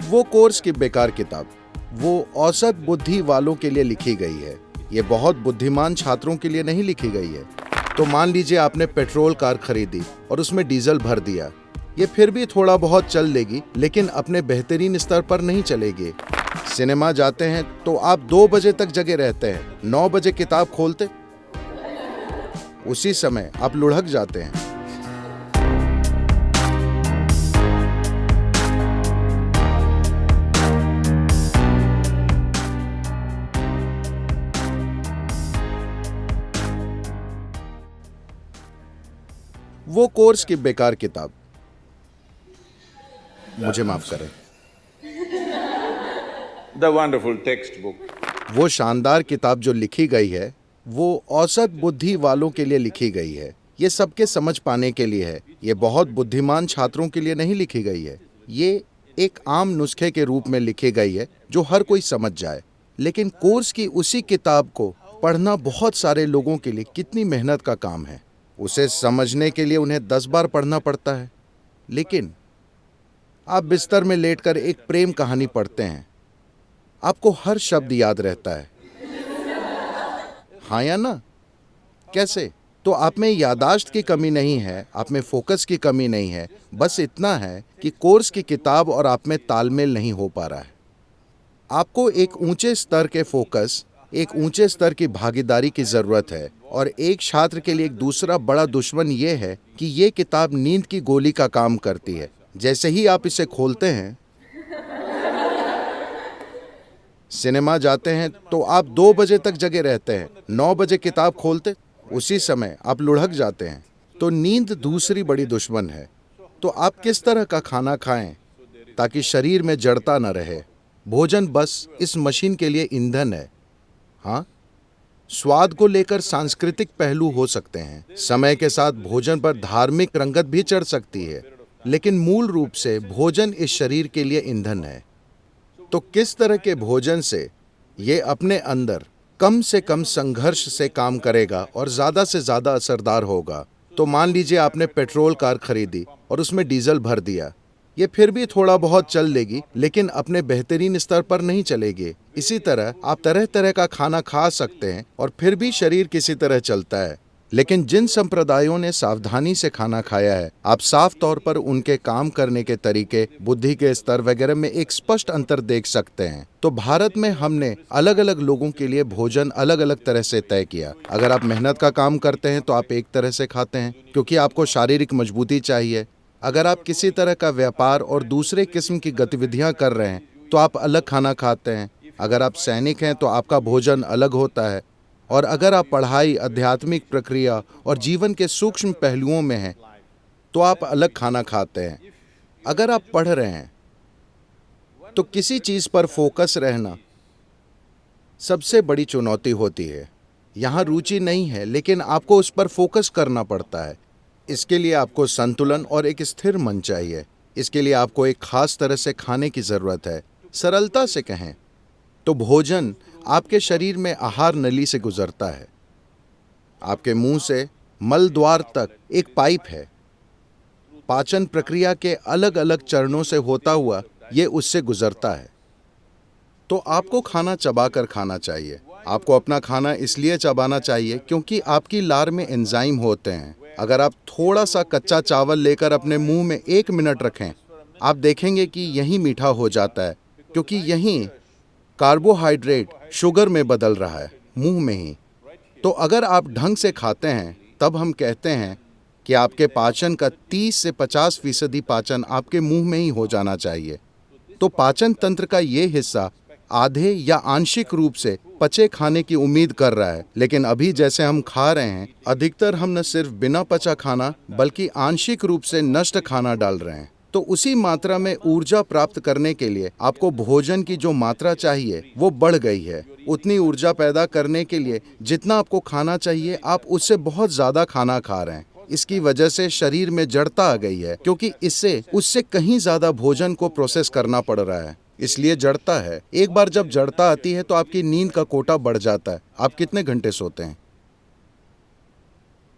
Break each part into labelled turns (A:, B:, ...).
A: वो कोर्स की बेकार किताब, वो औसत बुद्धि वालों के लिए लिखी गई है। ये बहुत बुद्धिमान छात्रों के लिए नहीं लिखी गई है। तो मान लीजिए आपने पेट्रोल कार खरीदी और उसमें डीजल भर दिया। ये फिर भी थोड़ा बहुत चल लेगी, लेकिन अपने बेहतरीन स्तर पर नहीं चलेगी। सिनेमा जाते हैं तो आप 2 बजे तक जगे रहते हैं। 9 बजे किताब खोलते, उसी समय आप लुढ़क जाते हैं। वो कोर्स की बेकार किताब, मुझे माफ करें।
B: The wonderful textbook.
A: वो शानदार किताब जो लिखी गई है, वो औसत बुद्धि वालों के लिए लिखी गई है। ये सबके समझ पाने के लिए है। ये बहुत बुद्धिमान छात्रों के लिए नहीं लिखी गई है। ये एक आम नुस्खे के रूप में लिखी गई है जो हर कोई समझ जाए। लेकिन कोर्स की उसी किताब को पढ़ना बहुत सारे लोगों के लिए कितनी मेहनत का काम है। उसे समझने के लिए उन्हें 10 बार पढ़ना पड़ता है। लेकिन आप बिस्तर में लेटकर एक प्रेम कहानी पढ़ते हैं, आपको हर शब्द याद रहता है। हाँ या ना? कैसे? तो आप में यादाश्त की कमी नहीं है, आप में फोकस की कमी नहीं है। बस इतना है कि कोर्स की किताब और आप में तालमेल नहीं हो पा रहा है। आपको एक ऊंचे स्तर के फोकस, एक ऊंचे स्तर की भागीदारी की जरूरत है। और एक छात्र के लिए एक दूसरा बड़ा दुश्मन ये है कि ये किताब नींद की गोली का काम करती है। जैसे ही आप इसे खोलते हैं, सिनेमा जाते हैं तो आप 2 बजे तक जगे रहते हैं। 9 बजे किताब खोलते, उसी समय आप लुढ़क जाते हैं। तो नींद दूसरी बड़ी दुश्मन है। तो आप किस तरह का खाना खाएं ताकि शरीर में जड़ता न रहे? भोजन बस इस मशीन के लिए ईंधन है। हाँ, स्वाद को लेकर सांस्कृतिक पहलू हो सकते हैं। समय के साथ भोजन पर धार्मिक रंगत भी चढ़ सकती है, लेकिन मूल रूप से भोजन इस शरीर के लिए ईंधन है। तो किस तरह के भोजन से ये अपने अंदर कम से कम संघर्ष से काम करेगा और ज्यादा से ज्यादा असरदार होगा? तो मान लीजिए आपने पेट्रोल कार खरीदी और उसमें डीजल भर दिया। ये फिर भी थोड़ा बहुत चल लेगी, लेकिन अपने बेहतरीन स्तर पर नहीं चलेगी। इसी तरह आप तरह तरह का खाना खा सकते हैं और फिर भी शरीर किसी तरह चलता है। लेकिन जिन संप्रदायों ने सावधानी से खाना खाया है, आप साफ तौर पर उनके काम करने के तरीके, बुद्धि के स्तर वगैरह में एक स्पष्ट अंतर देख सकते हैं। तो भारत में हमने अलग अलग लोगों के लिए भोजन अलग अलग तरह से तय किया। अगर आप मेहनत का काम करते हैं तो आप एक तरह से खाते हैं, क्योंकि आपको शारीरिक मजबूती चाहिए। अगर आप किसी तरह का व्यापार और दूसरे किस्म की गतिविधियां कर रहे हैं तो आप अलग खाना खाते हैं। अगर आप सैनिक हैं तो आपका भोजन अलग होता है। और अगर आप पढ़ाई, आध्यात्मिक प्रक्रिया और जीवन के सूक्ष्म पहलुओं में हैं तो आप अलग खाना खाते हैं। अगर आप पढ़ रहे हैं तो किसी चीज पर फोकस रहना सबसे बड़ी चुनौती होती है। यहाँ रुचि नहीं है, लेकिन आपको उस पर फोकस करना पड़ता है। इसके लिए आपको संतुलन और एक स्थिर मन चाहिए। इसके लिए आपको एक खास तरह से खाने की जरूरत है। सरलता से कहें तो भोजन आपके शरीर में आहार नली से गुजरता है। आपके मुंह से मल द्वार तक एक पाइप है। पाचन प्रक्रिया के अलग अलग चरणों से होता हुआ ये उससे गुजरता है। तो आपको खाना चबाकर खाना चाहिए। आपको अपना खाना इसलिए चबाना चाहिए क्योंकि आपकी लार में एंजाइम होते हैं। अगर आप थोड़ा सा कच्चा चावल लेकर अपने मुंह में 1 मिनट रखें, आप देखेंगे कि यही मीठा हो जाता है, क्योंकि यही कार्बोहाइड्रेट शुगर में बदल रहा है, मुंह में ही। तो अगर आप ढंग से खाते हैं, तब हम कहते हैं कि आपके पाचन का 30 से 50% पाचन आपके मुंह में ही हो जाना चाहिए। तो पाचन तंत्र का ये हिस्सा आधे या आंशिक रूप से पचे खाने की उम्मीद कर रहा है। लेकिन अभी जैसे हम खा रहे हैं, अधिकतर हम न सिर्फ बिना पचा खाना बल्कि आंशिक रूप से नष्ट खाना डाल रहे हैं। तो उसी मात्रा में ऊर्जा प्राप्त करने के लिए आपको भोजन की जो मात्रा चाहिए वो बढ़ गई है। उतनी ऊर्जा पैदा करने के लिए जितना आपको खाना चाहिए, आप उससे बहुत ज्यादा खाना खा रहे हैं। इसकी वजह से शरीर में जड़ता आ गई है, क्योंकि इससे उससे कहीं ज्यादा भोजन को प्रोसेस करना पड़ रहा है। इसलिए जड़ता है। एक बार जब जड़ता आती है तो आपकी नींद का कोटा बढ़ जाता है। आप कितने घंटे सोते हैं?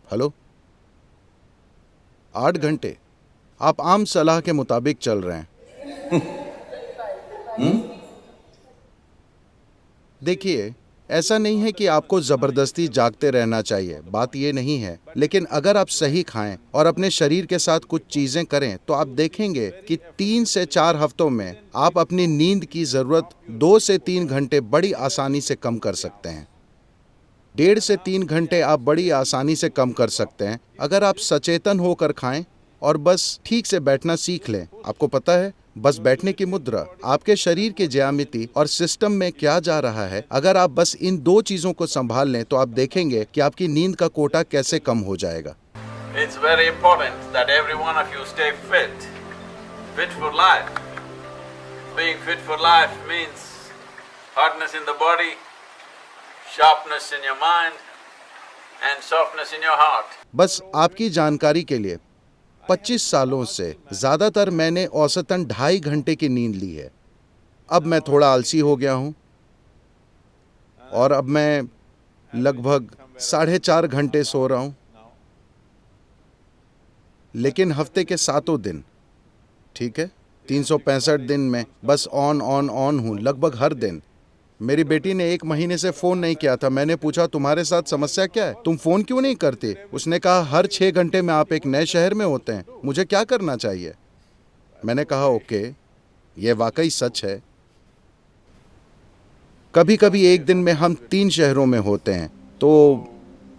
A: हेलो? 8 घंटे। आप आम सलाह के मुताबिक चल रहे हैं। देखिए, ऐसा नहीं है कि आपको जबरदस्ती जागते रहना चाहिए, बात ये नहीं है। लेकिन अगर आप सही खाएं और अपने शरीर के साथ कुछ चीजें करें तो आप देखेंगे कि 3 से 4 हफ्तों में आप अपनी नींद की जरूरत 2 से 3 घंटे बड़ी आसानी से कम कर सकते हैं। 1.5 से 3 घंटे आप बड़ी आसानी से कम कर सकते हैं अगर आप सचेतन होकर खाएं और बस ठीक से बैठना सीख लें। आपको पता है, बस बैठने की मुद्रा, आपके शरीर के ज्यामिति और सिस्टम में क्या जा रहा है, अगर आप बस इन 2 चीजों को संभाल लें तो आप देखेंगे कि आपकी नींद का कोटा कैसे कम हो जाएगा।
C: It's very important that every one of you stay fit, fit for life. Being fit for life means hardness in the body, sharpness in your mind, and softness in your heart.
A: बस आपकी जानकारी के लिए 25 सालों से ज्यादातर मैंने औसतन 2.5 घंटे की नींद ली है। अब मैं थोड़ा आलसी हो गया हूं और अब मैं लगभग 4.5 घंटे सो रहा हूं। लेकिन हफ्ते के 7 दिन, ठीक है, 365 दिन में बस ऑन हूं लगभग हर दिन। मेरी बेटी ने 1 महीने से फोन नहीं किया था। मैंने पूछा, तुम्हारे साथ समस्या क्या है, तुम फोन क्यों नहीं करते? उसने कहा, हर 6 घंटे में आप एक नए शहर में होते हैं, मुझे क्या करना चाहिए? मैंने कहा, ओके, ये वाकई सच है। कभी कभी एक दिन में हम 3 शहरों में होते हैं, तो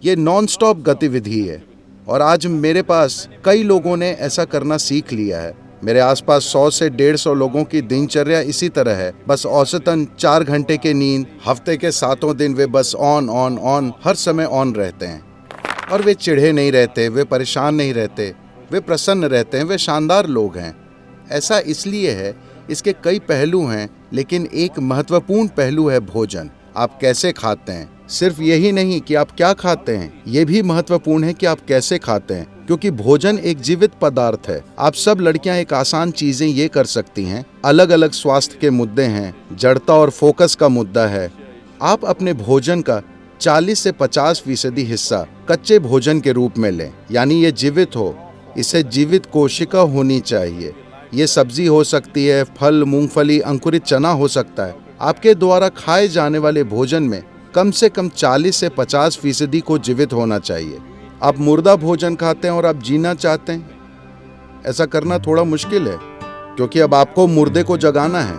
A: ये नॉन स्टॉप गतिविधि है। और आज मेरे पास कई लोगों ने ऐसा करना सीख लिया है। मेरे आसपास 100 से 150 लोगों की दिनचर्या इसी तरह है। बस औसतन 4 घंटे की नींद, हफ्ते के 7 दिन वे बस ऑन हर समय ऑन रहते हैं। और वे चिढ़े नहीं रहते, वे परेशान नहीं रहते, वे प्रसन्न रहते हैं, वे शानदार लोग हैं। ऐसा इसलिए है, इसके कई पहलू हैं, लेकिन एक महत्वपूर्ण पहलू है भोजन। आप कैसे खाते हैं। सिर्फ यही नहीं कि आप क्या खाते हैं, ये भी महत्वपूर्ण है कि आप कैसे खाते हैं, क्योंकि भोजन एक जीवित पदार्थ है। आप सब लड़कियां एक आसान चीजें ये कर सकती हैं। अलग अलग स्वास्थ्य के मुद्दे हैं, जड़ता और फोकस का मुद्दा है। आप अपने भोजन का 40 से 50% हिस्सा कच्चे भोजन के रूप में लें, यानी ये जीवित हो, इसे जीवित कोशिका होनी चाहिए। ये सब्जी हो सकती है, फल, मूंगफली, अंकुरित चना हो सकता है। आपके द्वारा खाए जाने वाले भोजन में कम से कम 40 से 50% को जीवित होना चाहिए। आप मुर्दा भोजन खाते हैं और आप जीना चाहते हैं, ऐसा करना थोड़ा मुश्किल है, क्योंकि अब आपको मुर्दे को जगाना है।